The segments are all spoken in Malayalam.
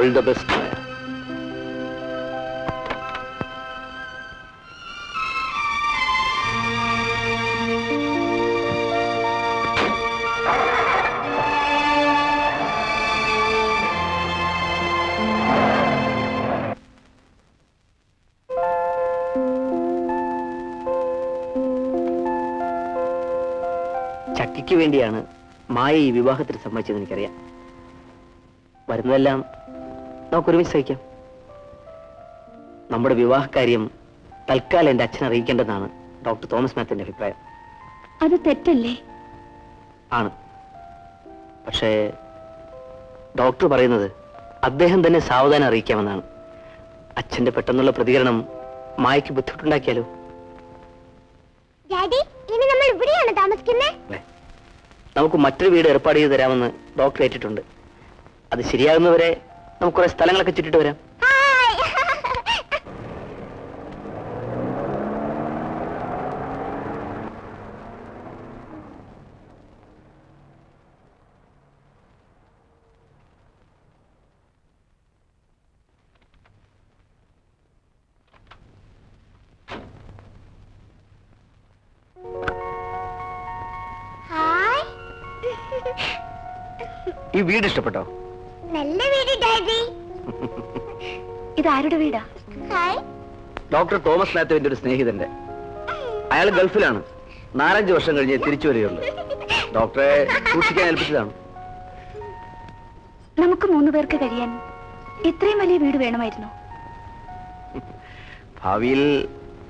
All the best. ചക്കിക്ക് വേണ്ടിയാണ് മായ ഈ വിവാഹത്തിന് സമ്മതിച്ചത് എനിക്കറിയാം. വരുന്നതെല്ലാം നമുക്കൊരുമിച്ച് സഹിക്കാം. നമ്മുടെ വിവാഹകാര്യം തൽക്കാലം എന്റെ അച്ഛനെ അറിയിക്കേണ്ടതാണ് ഡോക്ടർ തോമസ് മാത്യുവിന്റെ അഭിപ്രായം. അത് തെറ്റല്ലേ? ആണ്. പക്ഷേ ഡോക്ടർ പറയുന്നത് അദ്ദേഹം തന്നെ സാവധാനം അറിയിക്കാമെന്നാണ്. അച്ഛന്റെ പെട്ടെന്നുള്ള പ്രതികരണം മായയ്ക്ക് ബുദ്ധിമുട്ടുണ്ടാക്കിയാലോ? നമുക്ക് മറ്റൊരു വീട് ഏർപ്പാട് ചെയ്ത് തരാമെന്ന് ഡോക്ടർ ഏറ്റിട്ടുണ്ട്. അത് ശരിയാകുന്നവരെ നമുക്ക് കുറെ സ്ഥലങ്ങളൊക്കെ ചുറ്റിട്ട് വരാം. ഈ വീട് ഇഷ്ടപ്പെട്ടോ? നല്ല വീട് ഡാഡി. ഇതാരുടെ വീടാ? ഡോക്ടർ തോമസ് മാത്യുവിന്റെ ഒരു സ്നേഹിതന്റെ. അയാൾ ഗൾഫിലാണ്. 4-5 വർഷം കഴിഞ്ഞ് തിരിച്ചു വരികയുള്ളൂ. ഡോക്ടറെ സൂക്ഷിക്കാൻ ഏൽപ്പിച്ചതാണ്. നമുക്ക് 3 പേർക്ക് കഴിയാൻ ഇത്രയും വലിയ വീട് വേണമായിരുന്നു. ഭാവിയിൽ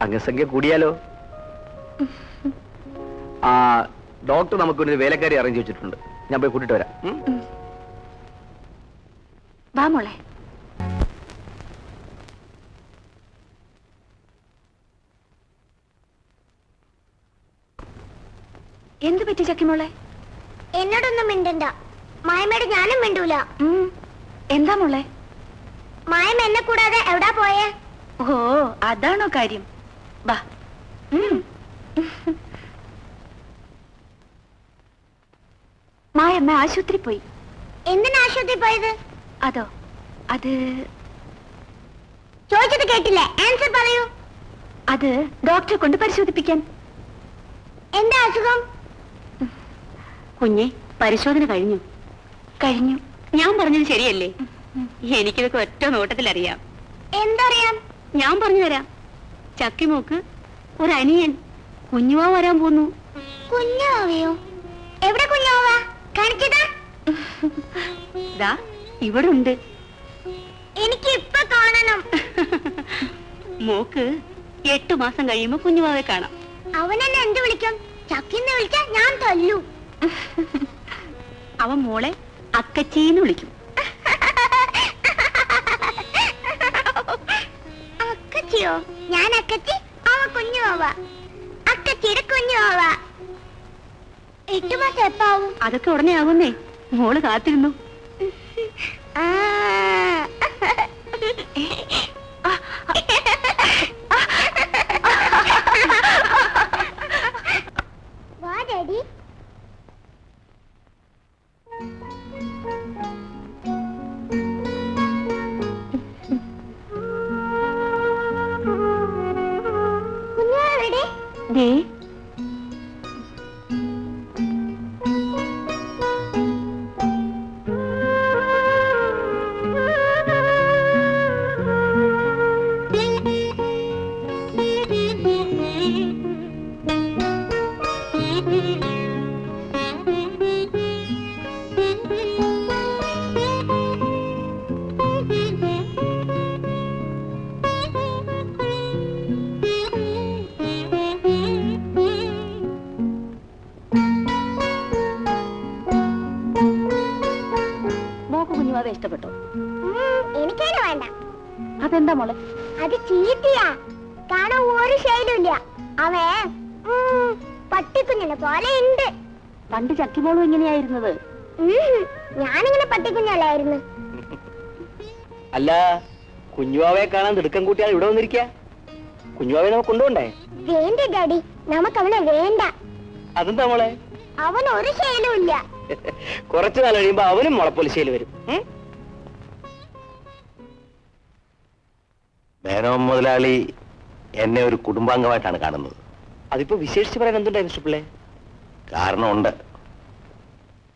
അംഗസംഖ്യ കൂടിയാലോ? ഡോക്ടർ നമുക്കൊരു വേലക്കാരി അറേഞ്ച് വെച്ചിട്ടുണ്ട്. ഞാൻ പോയി കൂട്ടിട്ട് വരാം. വാ മോളെ. എന്ത് പറ്റി ചക്കിമോളെ? എന്നോടൊന്നും മിണ്ടണ്ട. മായമേട് ഞാനും മിണ്ടൂല. എന്താ മോളെ? മായം എന്നെ കൂടാതെ എവിടാ പോയേ? ഓ, അതാണോ കാര്യം? വാ. മായമ്മ ആശുപത്രി പോയി. എന്തിനാ ആശുപത്രി പോയത്? അതോ, അത് ചോദിച്ചത് കേട്ടില്ലേ? ആൻസർ പറയൂ. അത് ഡോക്ടറെ കൊണ്ട് പരിശോധിപ്പിക്കാൻ. എന്താ അസുഖം? കുഞ്ഞെ, പരിശോധന കഴിഞ്ഞു. കഴിഞ്ഞു. ഞാൻ പറഞ്ഞത് ശരിയല്ലേ? എനിക്കിതൊക്കെ ഒറ്റ നോട്ടത്തിൽ അറിയാം. എന്തറിയാം? ഞാൻ പറഞ്ഞു തരാം. ചക്കിമോക്ക് ഒരു അനിയൻ കുഞ്ഞുവാവ് വരാൻ പോന്നു. കുഞ്ഞാവയോ? എവിടെ കുഞ്ഞാവാ? കാണിച്ചതാ? ഇവിടെ ഉണ്ട്. എനിക്ക് ഇപ്പൊ കാണണം. മോക്ക് 8 മാസം കഴിയുമ്പോ കുഞ്ഞുവാവെ കാണാം. അവനെന്നെ എന്ത് വിളിക്കും? ചക്കിന്ന് വിളിച്ചാ ഞാൻ തല്ലു. അവൻ മോളെ അക്കച്ചീന്ന് വിളിക്കും. അക്കച്ചിയോ? ഞാൻ അക്കച്ചി, അവൻ കുഞ്ഞുവാവ. അക്കച്ചിയുടെ കുഞ്ഞുവാവ. 8 മാസം എപ്പാവും? അതൊക്കെ ഉടനെ ആകുന്നേ. മോള് കാത്തിരുന്നു. വാ ഡാഡി. കുഞ്ഞാവെവിടെ? ദേ, ഇഷ്ടപ്പെട്ടോ? എനിക്കത് വേണ്ട. അതെന്താ മോളെ? അത് ചീത്തിയാ. കാണാൻ ഒരു ശൈലില്ല. അവൻ പട്ടിക്കുഞ്ഞിനെ പോലെ ഉണ്ട്. പണ്ട് ചക്കിമോളും ഇങ്ങനെയായിരുന്നത്. ഞാനിങ്ങനെ പട്ടിക്കുഞ്ഞല്ലായിരുന്നു. അല്ല, കുഞ്ഞുവാവയെ കാണാൻ തിടുക്കം കൂട്ടിയാൽ ഇവിടെ വന്നിരിക്കുക. കുഞ്ഞുവാവയെ നമുക്ക് കൊണ്ടുപോണ്ടേ? വേണ്ട ഡാഡി, നമുക്ക് അവനെ വേണ്ട. അതെന്താ മോളെ? അവൻ ഒരു ശൈലും ഇല്ല. കുറച്ചു നാൾ കഴിയുമ്പോ അവനും മുളപ്പൊലിശയിൽ വരും. മേനോൻ മുതലാളി എന്നെ ഒരു കുടുംബാംഗമായിട്ടാണ് കാണുന്നത്. അതിപ്പോ വിശേഷിച്ച് പറയാൻ എന്തുണ്ടായി മിസ്റ്റർ പിള്ളേ? കാരണമുണ്ട്.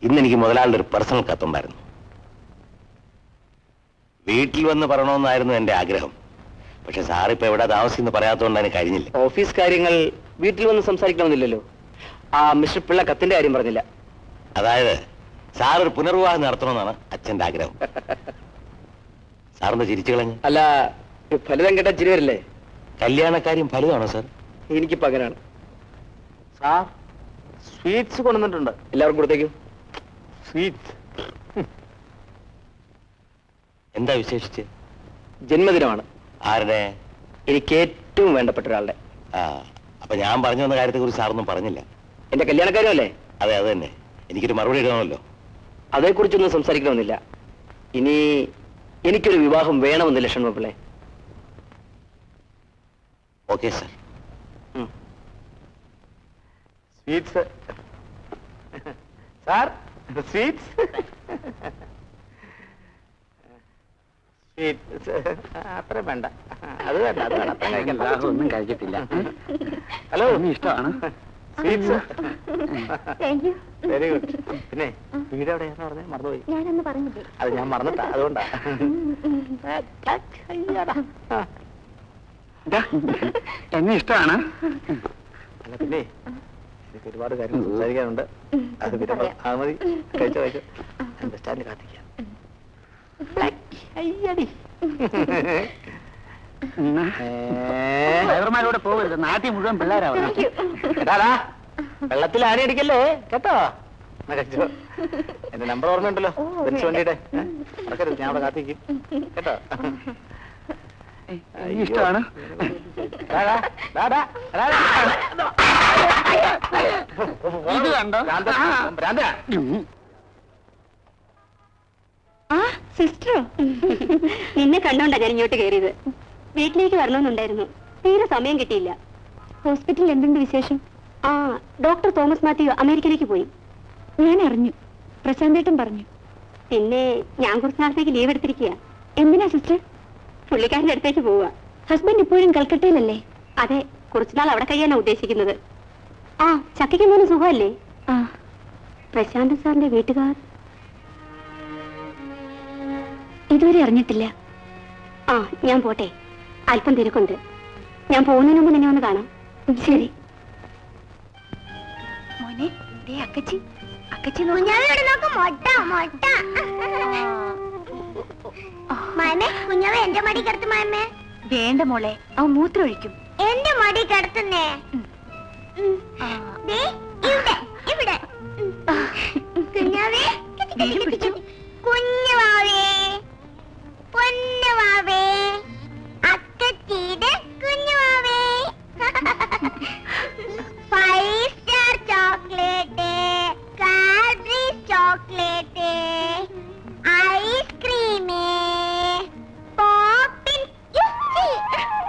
ഇന്ന് എനിക്ക് മുതലാളിയുടെ ഒരു പേഴ്സണൽ കത്തുണ്ടായിരുന്നു. വീട്ടിൽ വന്ന് പറയണമെന്നായിരുന്നു എന്റെ ആഗ്രഹം. പക്ഷെ സാറിപ്പോ എവിടെ താമസിക്കുന്നു പറയാത്തതുകൊണ്ട് അതിന് കഴിഞ്ഞില്ല. ഓഫീസ് കാര്യങ്ങൾ വീട്ടിൽ വന്ന് സംസാരിക്കണമെന്നില്ലല്ലോ. ആ മിസ്റ്റർ പിള്ള കത്തിന്റെ കാര്യം പറഞ്ഞില്ല. അതായത് സാർ ഒരു പുനർവിവാഹം നടത്തണമെന്നാണ് അച്ഛന്റെ ആഗ്രഹം. സാറിന്റെ ചിരിച്ചു കളഞ്ഞ്. അല്ല, ഫലിതം കേട്ടാ ചിരി വരില്ലേ? കല്യാണക്കാര്യം ഫലിതമാണോ സാർ? എനിക്ക് പകരാണ്. സാർ സ്വീറ്റ്സ് കൊണ്ടുവന്നിട്ടുണ്ട്, എല്ലാവർക്കും കൊടുത്തേക്കും. സ്വീറ്റ്സ് എന്താ വിശേഷിച്ച്? ജന്മദിനമാണ്. ആരുടെ? എനിക്ക് ഏറ്റവും വേണ്ടപ്പെട്ട ഒരാളുടെ. ആ, അപ്പൊ ഞാൻ പറഞ്ഞു വന്ന കാര്യത്തെ കുറിച്ച് സാറൊന്നും പറഞ്ഞില്ല. എന്റെ കല്യാണക്കാര്യമല്ലേ? അതെ, അത് തന്നെ. എനിക്കൊരു മറുപടി ഇടണമല്ലോ. അതേക്കുറിച്ചൊന്നും സംസാരിക്കണമെന്നില്ല. ഇനി എനിക്കൊരു വിവാഹം വേണമെന്നില്ല ഷൺമുഖപിള്ളേ. Okay sir. Sweets sir, sweets അത്ര വേണ്ട, അത് വേണ്ട, അത് വേണ്ട, അത്ര കഴിക്കണ്ട. ഒന്നും കഴിച്ചിട്ടില്ല. ഹലോ, ഇഷ്ടമാണ് സ്വീറ്റ്സ്. Very good. പിന്നെ വീട് എവിടെയാന്ന് പറഞ്ഞേ? മറന്നുപോയി. ഞാനൊന്ന് പറഞ്ഞില്ലേ? അത് ഞാൻ മറന്നിട്ടാ, അതുകൊണ്ടാ. എന്നെ ഇഷ്ടമാണ്. അല്ല പിന്നെ എനിക്ക് ഒരുപാട് കാര്യങ്ങൾ സംസാരിക്കാനുണ്ട്. അത് പിന്നെ അത് മതി. കഴിച്ചോ കഴിച്ചോ. ബസ് സ്റ്റാൻഡിൽ കാത്തിക്കാം. ഡ്രൈവർമാരോട് പോകരുത്, നാട്ടിൽ മുഴുവൻ പിള്ളേരാവണം. കേട്ടാടാ, വെള്ളത്തിൽ ആന അടിക്കല്ലേ കേട്ടോ. കഴിച്ചോ. എന്റെ നമ്പർ ഓർമ്മയുണ്ടല്ലോ, ബെൻസ് വണ്ടിയുടെ. മറക്കരുത്, ഞാൻ അവിടെ കാത്തിക്കും കേട്ടോ. ഇഷ്ടമാണ്. ഇത് കണ്ടോ? ആ സിസ്റ്ററോ? നിന്നെ കണ്ടോണ്ടാ ഞാൻ ഇങ്ങോട്ട് കയറിയത്. വീട്ടിലേക്ക് വരണമെന്നുണ്ടായിരുന്നു, തീരെ സമയം കിട്ടിയില്ല. ഹോസ്പിറ്റലിൽ എന്തുണ്ട് വിശേഷം? ആ, ഡോക്ടർ തോമസ് മാത്യു അമേരിക്കയിലേക്ക് പോയി. ഞാൻ അറിഞ്ഞു, പ്രശാന്തേട്ടൻ പറഞ്ഞു. പിന്നെ ഞാൻ കുറച്ച് നാളത്തേക്ക് ലീവ് എടുത്തിരിക്കുക. എന്തിനാ സിസ്റ്റർ? പുള്ളിക്കാരന്റെ അടുത്തേക്ക് പോവുക. ഹസ്ബൻഡ് ഇപ്പോഴും കൽക്കട്ടയിലല്ലേ? അതെ, കുറച്ചുനാൾ അവിടെ കഴിയാനാ ഉദ്ദേശിക്കുന്നത്. ആ, ചക്കയ്ക്ക് മോന് സുഖമല്ലേ? ആ. പ്രശാന്ത് സാറിന്റെ വീട്ടുകാർ ഇതുവരെ അറിഞ്ഞിട്ടില്ല. ആ, ഞാൻ പോട്ടെ, അല്പം തിരക്കുണ്ട്. ഞാൻ പോകുന്നതിന് മുമ്പ് നിന്നെ ഒന്ന് കാണാം. ശരി മോനെ. അക്കച്ചി, അക്കച്ചി കുഞ്ഞാവയോട് നോക്ക്, മൊട്ട മൊട്ട. മാമേ, കുഞ്ഞാവ എന്റെ മടി കിടത്തു മാമേ. വേണ്ട മോളെ, അവൻ മൂത്രം ഒഴിക്കും. എന്റെ മടി കിടത്തുന്നേ. ഇവിടെ ഇവിടെ. കുഞ്ഞാവേ, കുഞ്ഞുവാവേ, പൊന്നുവാവേ, അക്കച്ചീടെ കുഞ്ഞുവാവേ. 5 star chocolate, Cadbury chocolate, ice cream, Poppins.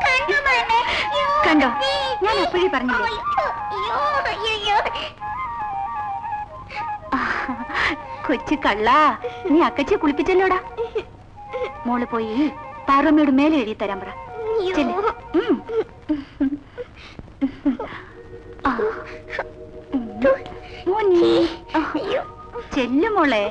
കണ്ടോ മാമേ? കണ്ടോ? ഞാൻ അപ്പോഴേ പറഞ്ഞില്ലേ. കൊച്ചു കള്ള, നീ അക്കച്ചി കുളിപ്പിച്ചല്ലോടാ. മോള് പോയി പാർവമ്മയോട് മേലെ എഴുതി തരാൻ പറ. ചെല്ലു മോളെ.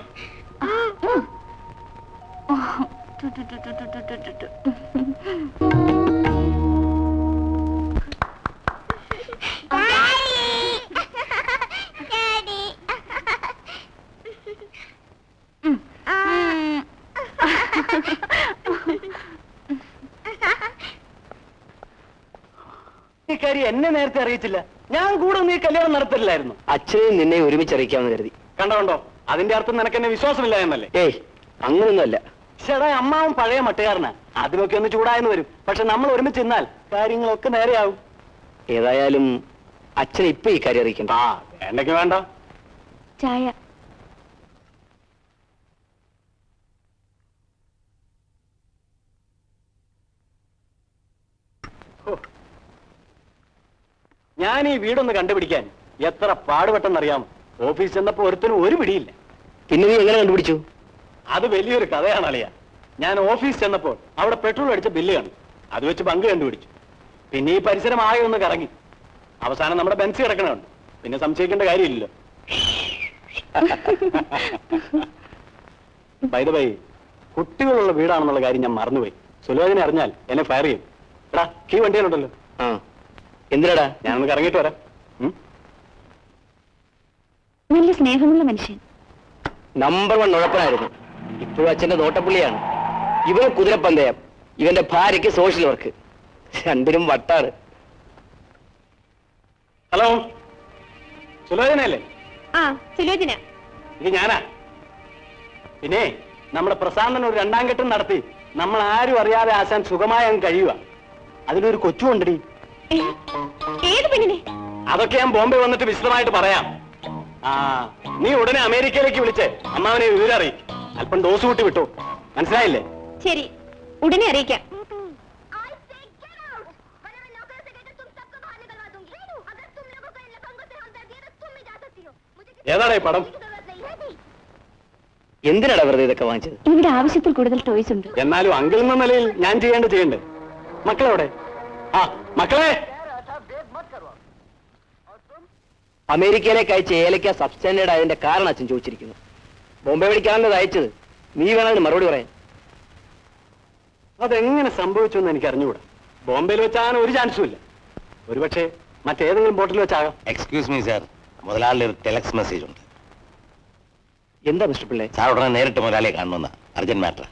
എന്നെ നേരത്തെ അറിയിച്ചില്ല. ഞാൻ കൂടെ നീ കല്യാണം നടത്തില്ലായിരുന്നു. അച്ഛനെയും നിന്നെ ഒരുമിച്ച് അറിയിക്കാമെന്ന് കരുതി. കണ്ടോ, അതിന്റെ അർത്ഥം നിനക്ക് എന്നെ വിശ്വാസമില്ല എന്നല്ലേ? ഏയ്, അങ്ങനൊന്നുമല്ല. ചേട്ടാ, അമ്മാവും പഴയ മട്ടുകാരനാ. അതിനൊക്കെ ഒന്ന് ചൂടായെന്ന് വരും. പക്ഷെ നമ്മൾ ഒരുമിച്ച് നിന്നാൽ കാര്യങ്ങളൊക്കെ നേരെയാവും. ഏതായാലും അച്ഛനെ ഇപ്പൊ ഈ കാര്യം അറിയിക്കണ്ട. ആ, വേണ്ടെങ്കിൽ വേണ്ട. ചായ. ഞാൻ ഈ വീടൊന്ന് കണ്ടുപിടിക്കാൻ എത്ര പാടുപെട്ടെന്നറിയാമോ? ഓഫീസ് ചെന്നപ്പോ ഒരുത്തിനും ഒരു പിടിയില്ല. പിന്നെ നീ എങ്ങനെ കണ്ടുപിടിച്ചു? അത് വലിയൊരു കഥയാണ് അളിയ. ഞാൻ ഓഫീസ് ചെന്നപ്പോൾ അവിടെ പെട്രോൾ അടിച്ച ബില്ല് കാണും. അത് വെച്ച് ബങ്ക് കണ്ടുപിടിച്ചു. പിന്നെ ഈ പരിസരം ആകെ ഒന്ന് കറങ്ങി. അവസാനം നമ്മുടെ ബെൻസ് കിടക്കണുണ്ട്. പിന്നെ സംശയിക്കേണ്ട കാര്യമില്ലല്ലോ. ബൈ ദ ബൈ, കുട്ടികളുള്ള വീടാണെന്നുള്ള കാര്യം ഞാൻ മറന്നുപോയി. സുലോചന അറിഞ്ഞാൽ എന്നെ ഫയർ ചെയ്യും. എടാ, ഈ വണ്ടിയിലുണ്ടല്ലോ. എന്തിനാടാ? ഞാനൊന്ന് കറങ്ങിയിട്ട് വരാം. വലിയ സ്നേഹമുള്ള മനുഷ്യൻ. നമ്പർ 1 ഉഴപ്പനായിരുന്നു. ഇപ്പോഴും അച്ഛന്റെ നോട്ടപ്പുള്ളിയാണ്. ഇവന് കുതിരപ്പന്തയം, ഇവന്റെ ഭാര്യയ്ക്ക് സോഷ്യൽ വർക്ക്. രണ്ടിനും വട്ടാണ്. ഹലോ, സുലോചനയല്ലേ? ആ, സുലോചന. ഇത് ഞാനാ. പിന്നെ നമ്മുടെ പ്രസാദൻ ഒരു 2ാം കെട്ടും നടത്തി നമ്മൾ ആരും അറിയാതെ ആശാൻ സുഖമായി അങ്ങ് കഴിയുക. അതിലൊരു കൊച്ചുകൊണ്ടടി. ഏത് പെണ്ണിനെ? അതൊക്കെ ഞാൻ ബോംബെ വന്നിട്ട് വിശദമായിട്ട് പറയാം. നീ ഉടനെ അമേരിക്കയിലേക്ക് വിളിച്ച് അമ്മാവനെ വിവരം അറിയിക്കും. അല്പം ഡോസ് കൂട്ടി വിട്ടു. മനസ്സിലായില്ലേ? ശരി, ഉടനെ അറിയിക്കാം. ഏതാടാ ഈ പടം? എന്തിനാടാ വെറുതെ ഇതൊക്കെ വാങ്ങിച്ചത്? ഇവിടെ ആവശ്യത്തിൽ കൂടുതൽ ടോയ്സ് ഉണ്ട്. എന്നാലും അങ്കിൾ എന്ന നിലയിൽ ഞാൻ ചെയ്യണ്ടേ? മക്കളെവിടെ? മക്കളെ, അമേരിക്കയിലേക്ക് അയച്ച ഏലക്ക സബ്സ്റ്റാൻഡേർഡ് ആയതിന്റെ കാരണം അച്ഛൻ ചോദിച്ചിരിക്കുന്നു. ബോംബെ മേടിക്കാനല്ലോ അയച്ചത്. നീ വേണം മറുപടി പറയാൻ. അതെങ്ങനെ സംഭവിച്ചു എന്ന് എനിക്ക് അറിഞ്ഞുകൂടാ. ബോംബെയിൽ വെച്ചാകാൻ ഒരു ചാൻസും ഇല്ല. ഒരുപക്ഷെ മറ്റേതെങ്കിലും ബോട്ടിൽ വെച്ചാകാം. എക്സ്ക്യൂസ് മീ സാർ, മുതലാളിയുടെ ഒരു ടെലക്സ് മെസ്സേജ് ഉണ്ട്. എന്താ മിസ്റ്റർ പിള്ളേ? സാർ ഉടനെ നേരിട്ട് മുതലാളിയെ കാണണമെന്ന അർജന്റ് മാറ്റർ.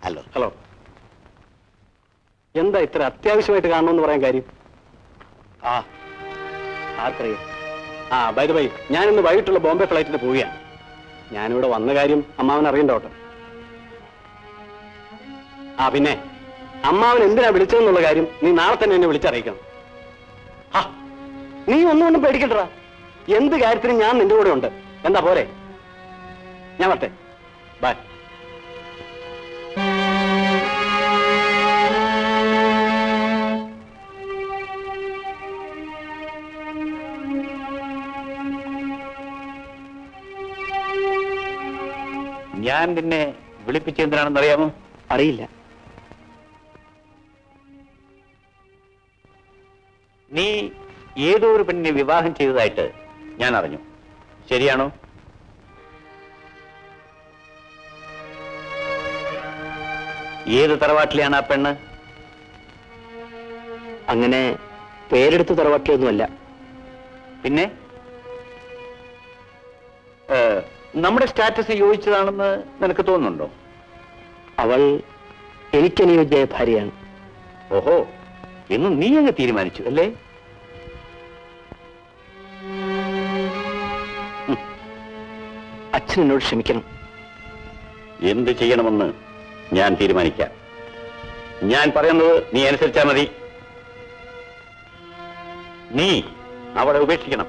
ഹലോ. ഹലോ, എന്താ ഇത്ര അത്യാവശ്യമായിട്ട് കാണണമെന്ന് പറയാൻ കാര്യം? ആർക്കറിയാം. ബൈ ദ ബൈ, ഞാനിന്ന് വൈകിട്ടുള്ള ബോംബെ ഫ്ലൈറ്റിന് പോവുകയാണ്. ഞാനിവിടെ വന്ന കാര്യം അമ്മാവൻ അറിയണ്ടോട്ടെ. പിന്നെ അമ്മാവൻ എന്തിനാ വിളിച്ചതെന്നുള്ള കാര്യം നീ നാളെ തന്നെ എന്നെ വിളിച്ചറിയിക്കണം. നീ ഒന്നുകൊണ്ടും പേടിക്കണ്ടടാ. എന്ത് കാര്യത്തിനും ഞാൻ നിന്റെ കൂടെ ഉണ്ട്. എന്താ പോരെ? ഞാൻ വരട്ടെ. ബൈ. ഞാൻ നിന്നെ വിളിപ്പിച്ചെന്തിനാണെന്ന് അറിയാമോ? അറിയില്ല. നീ ഏതോ ഒരു പെണ്ണിനെ വിവാഹം ചെയ്തതായിട്ട് ഞാൻ അറിഞ്ഞു. ശരിയാണോ? ഏത് തറവാട്ടിലാണ് ആ പെണ്ണ്? അങ്ങനെ പേരെടുത്ത് തറവാട്ടിയൊന്നുമല്ല. പിന്നെ നമ്മുടെ സ്റ്റാറ്റസ് യോജിച്ചതാണെന്ന് നിനക്ക് തോന്നുന്നുണ്ടോ? അവൾ എനിക്കനുയോജ്യായ ഭാര്യയാണ്. ഓഹോ, എന്ന് നീ അങ്ങ് തീരുമാനിച്ചു അല്ലേ? അച്ഛൻ എന്നോട് ക്ഷമിക്കണം. എന്ത് ചെയ്യണമെന്ന് ഞാൻ തീരുമാനിക്കാം. ഞാൻ പറയുന്നത് നീ അനുസരിച്ചാൽ മതി. നീ അവളെ ഉപേക്ഷിക്കണം.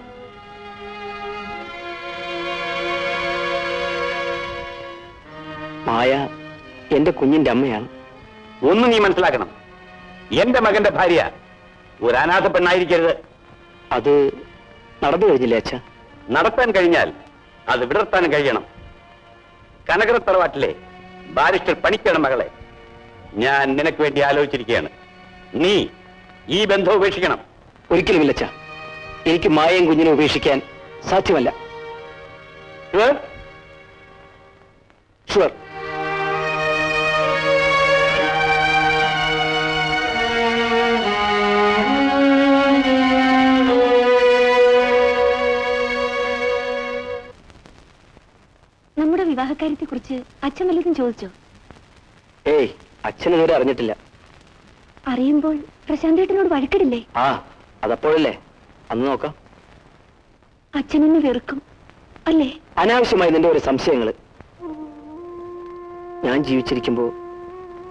മായ എന്റെ കുഞ്ഞിന്റെ അമ്മയാണ്. ഒന്ന് നീ മനസ്സിലാക്കണം, എന്റെ മകന്റെ ഭാര്യ ഒരു അനാഥ പെണ്ണായിരിക്കരുത്. അത് നടന്നു കഴിഞ്ഞില്ലേ അച്ഛ? നടത്താൻ കഴിഞ്ഞാൽ അത് വിടർത്താൻ കഴിയണം. കനകര തറവാട്ടിലെ ബാരിസ്റ്റർ പണിക്കയുടെ മകളെ ഞാൻ നിനക്ക് വേണ്ടി ആലോചിച്ചിരിക്കുകയാണ്. നീ ഈ ബന്ധം ഉപേക്ഷിക്കണം. ഒരിക്കലുമില്ല അച്ഛ. എനിക്ക് മായയും കുഞ്ഞിനെ ഉപേക്ഷിക്കാൻ സാധ്യമല്ല. ഷുവർ. നമ്മുടെ വിവാഹകാര്യത്തെ കുറിച്ച് അച്ഛൻ വല്ലതും ചോദിച്ചോ? ഏയ്, അച്ഛൻ ഇതുവരെ അറിഞ്ഞിട്ടില്ല. അറിയുമ്പോൾ പ്രശാന്തേട്ടനോട് വഴക്കിടില്ലേ? അതപ്പോഴല്ലേ, അന്ന് നോക്കാം. അച്ഛനെന്നെ വെറുക്കും അല്ലേ? അനാവശ്യമായി നിന്റെ ഒരു സംശയങ്ങള്. ഞാൻ ജീവിച്ചിരിക്കുമ്പോ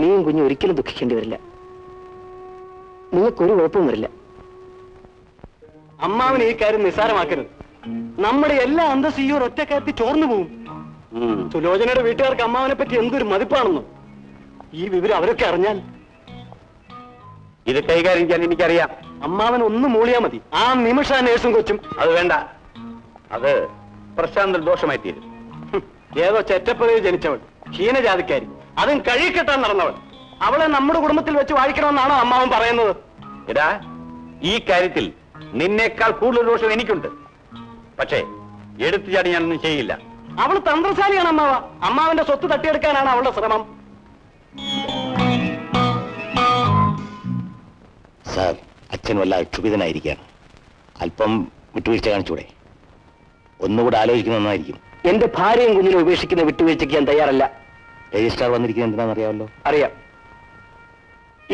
നീയും കുഞ്ഞും ഒരിക്കലും ദുഃഖിക്കേണ്ടി വരില്ല. നിങ്ങൾക്കൊരു കുഴപ്പവും വരില്ല. അമ്മാവൻ ഈ കാര്യം നിസ്സാരമാക്കരുത്. നമ്മുടെ എല്ലാ അന്തസ്സും ഈ ഒരു ഒറ്റക്കാരത്തിൽ ചോർന്നു പോവും. സുലോചനയുടെ വീട്ടുകാർക്ക് അമ്മാവനെ പറ്റി എന്തൊരു മതിപ്പാണെന്നോ. ഈ വിവരം അവരൊക്കെ അറിഞ്ഞാൽ ഇത് കൈകാര്യം ചെയ്യാൻ എനിക്കറിയാം. അമ്മാവൻ ഒന്ന് മൂളിയാ മതി. ആ നിമിഷ നേഴ്സും കൊച്ചും. അത് വേണ്ട, അത് പ്രശാന്തൽ ദോഷമായി തീരും. ഏതോ ചെറ്റപ്പതയിൽ ജനിച്ചവൾ, ഹീനജാതിക്കാരി, അതും കഴിക്കെട്ടാൻ നടന്നവൾ. അവളെ നമ്മുടെ കുടുംബത്തിൽ വെച്ച് വാഴിക്കണമെന്നാണോ അമ്മാവൻ പറയുന്നത്? എടാ, ഈ കാര്യത്തിൽ നിന്നേക്കാൾ കൂടുതൽ ദോഷം എനിക്കുണ്ട്. പക്ഷേ എടുത്തു ചാടി ഞാനൊന്നും ചെയ്യില്ല. അവൾ തന്ത്രശാലിയാണ് അമ്മാവ. അമ്മാവന്റെ സ്വത്ത് തട്ടിയെടുക്കാനാണ് അവളുടെ ശ്രമം. സാർ, അച്ഛൻ വല്ല ക്ഷുഭിതനായിരിക്കുകയാണ്. അല്പം വിട്ടുവീഴ്ച കാണിച്ചൂടെ? ഒന്നുകൂടെ ആലോചിക്കുന്ന നന്നായിരിക്കും. എന്റെ ഭാര്യയും കുഞ്ഞിനെ ഉപേക്ഷിക്കുന്ന വിട്ടുവീഴ്ചയ്ക്ക് ഞാൻ തയ്യാറല്ല. രജിസ്ട്രാർ വന്നിരിക്കുന്നത് എന്തിനാണെന്നറിയാമല്ലോ? അറിയാം.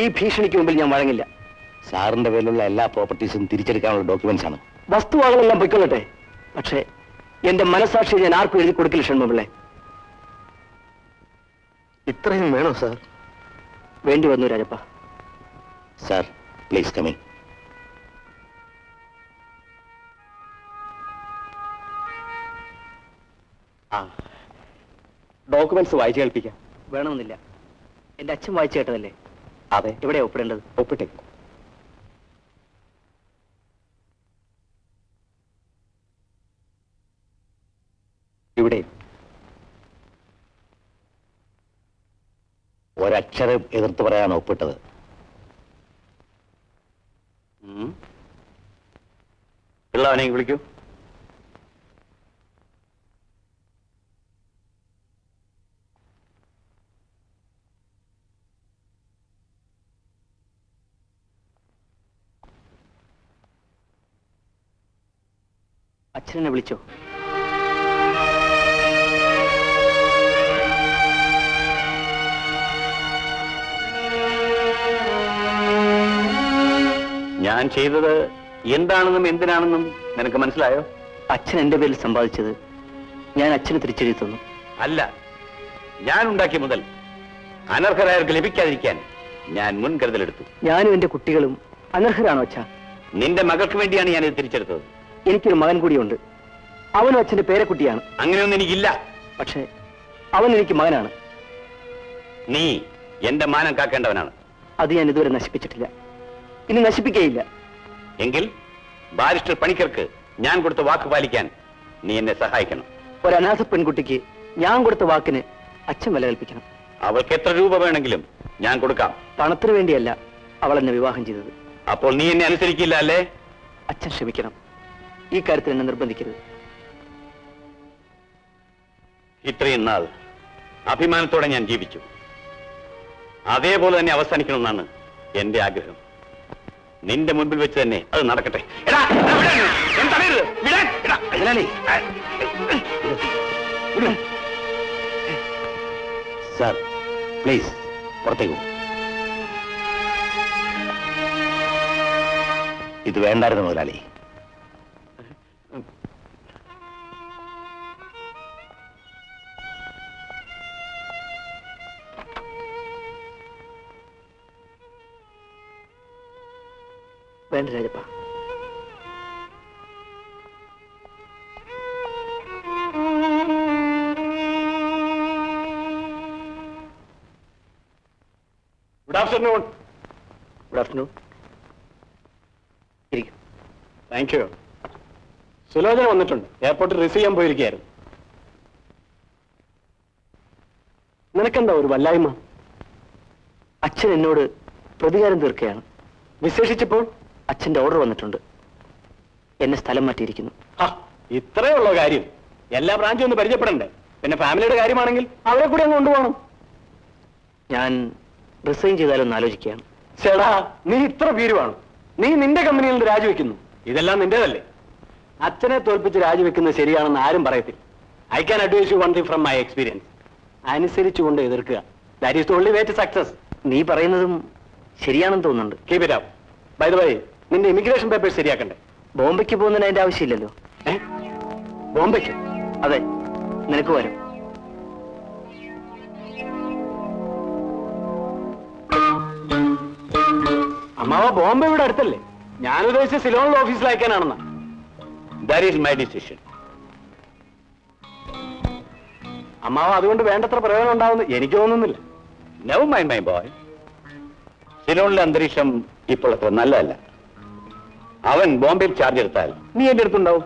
ഈ ഭീഷണിക്ക് മുമ്പിൽ ഞാൻ വഴങ്ങില്ല. സാറിന്റെ പേരിലുള്ള എല്ലാ പ്രോപ്പർട്ടീസും തിരിച്ചെടുക്കാനുള്ള ഡോക്യുമെന്റ്സ് ആണ്. വസ്തുവകളെല്ലാം പൊയ്ക്കൊള്ളട്ടെ, പക്ഷേ എന്റെ മനസാക്ഷി ഞാൻ ആർക്കും എഴുതി കൊടുക്കില്ല ഷൺമുഖപിള്ളെ. ഇത്രയും വേണോ സാർ? വേണ്ടി വന്നു Rajappa. Sir, please come in. Documents വായിച്ചു കേൾപ്പിക്കാം. വേണമെന്നില്ല. എന്റെ അച്ഛൻ വായിച്ചു കേട്ടതല്ലേ? അതെ. എവിടെയാ ഒപ്പിടേണ്ടത്? ഒപ്പിട്ടേ. ഇവിടെ ഒരക്ഷരം എതിർത്ത് പറയാൻ ഒപ്പിട്ടത്. പിള്ളവനെ വിളിക്കൂ. അച്ഛനെ വിളിച്ചോ? ഞാൻ ചെയ്തത് എന്താണെന്നും എന്തിനാണെന്നും നിനക്ക് മനസ്സിലായോ? അച്ഛൻ എന്റെ പേരിൽ സമ്പാദിച്ചത് ഞാൻ അച്ഛന് തിരിച്ചെഴുതി തന്നു. അല്ല, ഞാൻ ഉണ്ടാക്കിയ മുതൽ അനർഹരായവർക്ക് ലഭിക്കാതിരിക്കാൻ ഞാൻ മുൻകരുതലെടുത്തു. ഞാനും എന്റെ കുട്ടികളും അനർഹരാണോ അച്ഛാ? നിന്റെ മകൾക്ക് വേണ്ടിയാണ് ഞാൻ ഇത് തിരിച്ചെടുത്തത്. എനിക്കൊരു മകൻ കൂടിയുണ്ട്. അവനും അച്ഛന്റെ പേരക്കുട്ടിയാണ്. അങ്ങനെയൊന്നും എനിക്കില്ല. പക്ഷേ അവൻ എനിക്ക് മകനാണ്. നീ എന്റെ മാനം കാക്കേണ്ടവനാണ്. അത് ഞാൻ ഇതുവരെ നശിപ്പിച്ചിട്ടില്ല, ഇനി നശിപ്പിക്കുകയില്ല. എങ്കിൽ ബാരിസ്റ്റർ പണിക്കർക്ക് ഞാൻ കൊടുത്ത വാക്ക് പാലിക്കാൻ നീ എന്നെ സഹായിക്കണം. ഒരു അനാഥ പെൺകുട്ടിക്ക് ഞാൻ കൊടുത്ത വാക്കിന് അച്ഛൻ വില കൽപ്പിക്കണം. അവൾക്ക് എത്ര രൂപ വേണമെങ്കിലും ഞാൻ കൊടുക്കാം. പണത്തിന് വേണ്ടിയല്ല അവൾ എന്നെ വിവാഹം ചെയ്തത്. അപ്പോൾ നീ എന്നെ അനുസരിക്കില്ല അല്ലേ? അച്ഛൻ ക്ഷമിക്കണം. ഈ കാര്യത്തിൽ എന്നെ നിർബന്ധിക്കരുത്. ഇത്രയും നാൾ അഭിമാനത്തോടെ ഞാൻ ജീവിച്ചു. അതേപോലെ തന്നെ അവസാനിക്കണമെന്നാണ് എന്റെ ആഗ്രഹം. നിന്റെ മുൻപിൽ വെച്ച് തന്നെ അത് നടക്കട്ടെ. സാർ, പ്ലീസ് പുറത്തേക്ക്. ഇത് വേണ്ടായിരുന്നു മുതലാളി. വേണ്ട Rajappa. Good afternoon. Good afternoon. ഇരിക്കും. Thank you. സുലോചന വന്നിട്ടുണ്ട്. എയർപോർട്ടിൽ റിസീവ് ചെയ്യാൻ പോയിരിക്കുകയായിരുന്നു. നിനക്കെന്താ ഒരു വല്ലായ്മ? അച്ഛൻ എന്നോട് പ്രതികാരം തീർക്കുകയാണ്. വിശേഷിച്ചപ്പോൾ അച്ഛന്റെ ഓർഡർ വന്നിട്ടുണ്ട്. എന്നെ സ്ഥലം മാറ്റിയിരിക്കുന്നു. ഇത്രേ ഉള്ളോ കാര്യം? എല്ലാ ബ്രാഞ്ചും ഒന്ന് പരിചയപ്പെടണ്ടേ? പിന്നെ ഫാമിലിയുടെ കാര്യമാണെങ്കിൽ അവരെ കൂടി അങ്ങ് കൊണ്ടുപോകണം. ഞാൻ റിസൈൻ ചെയ്താലൊന്ന് ആലോചിക്കുകയാണ്. ചേടാ, നീ ഇത്ര ഭീരുവാണ്. നീ നിന്റെ കമ്പനിയിൽ നിന്ന് രാജിവെക്കുന്നു. ഇതെല്ലാം നിന്റേതല്ലേ? അച്ഛനെ തോൽപ്പിച്ച് രാജിവെക്കുന്നത് ശരിയാണെന്ന് ആരും പറയത്തില്ല. I can advise you one thing from my experience. അനുസരിച്ചുകൊണ്ട് എതിർക്കുക. That is the only way to success. നീ പറയുന്നതും ശരിയാണെന്ന് തോന്നുന്നുണ്ട്. Keep it up. By the way, നിന്റെ ഇമിഗ്രേഷൻ പേപ്പേഴ്സ് ശരിയാക്കണ്ടേ? ബോംബെക്ക് പോകുന്നതിന് അതിന്റെ ആവശ്യമില്ലല്ലോ. ബോംബെക്ക്? അതെ, നിനക്ക് വരും. അമ്മാവ, ബോംബെ ഇവിടെ അടുത്തല്ലേ? ഞാൻ ഉദ്ദേശിച്ച സിലോണിലെ ഓഫീസിൽ അയക്കാനാണെന്നാ. That is my decision. അമ്മാവ, അതുകൊണ്ട് വേണ്ടത്ര പ്രയോജനം ഉണ്ടാവുമെന്ന് എനിക്ക് തോന്നുന്നില്ല. Never mind my boy. സിലോണിലെ അന്തരീക്ഷം ഇപ്പോൾ അത്ര നല്ലതല്ല. അവൻ ബോംബെയിൽ ചാർജ് എടുത്താൽ നീ എന്റെ അടുത്തുണ്ടാവും.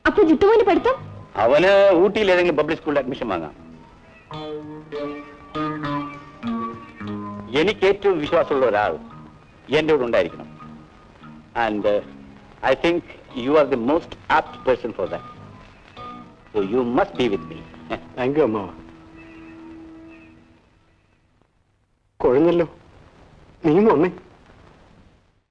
അപ്പൊ ജിത്തുവിന്റെ പഠിത്തം? അവന് ഊട്ടിയിൽ ഏതെങ്കിലും പബ്ലിക് സ്കൂളിൽ അഡ്മിഷൻ വാങ്ങാം. എനിക്ക് ഏറ്റവും വിശ്വാസമുള്ള ഒരാൾ എന്റെ കൂടെ ഉണ്ടായിരിക്കണം. And I think you are the most apt person for that. So you must be with me. Thank you അമ്മാവ. കൊഴുന്നല്ലോ, നീ വന്നേ.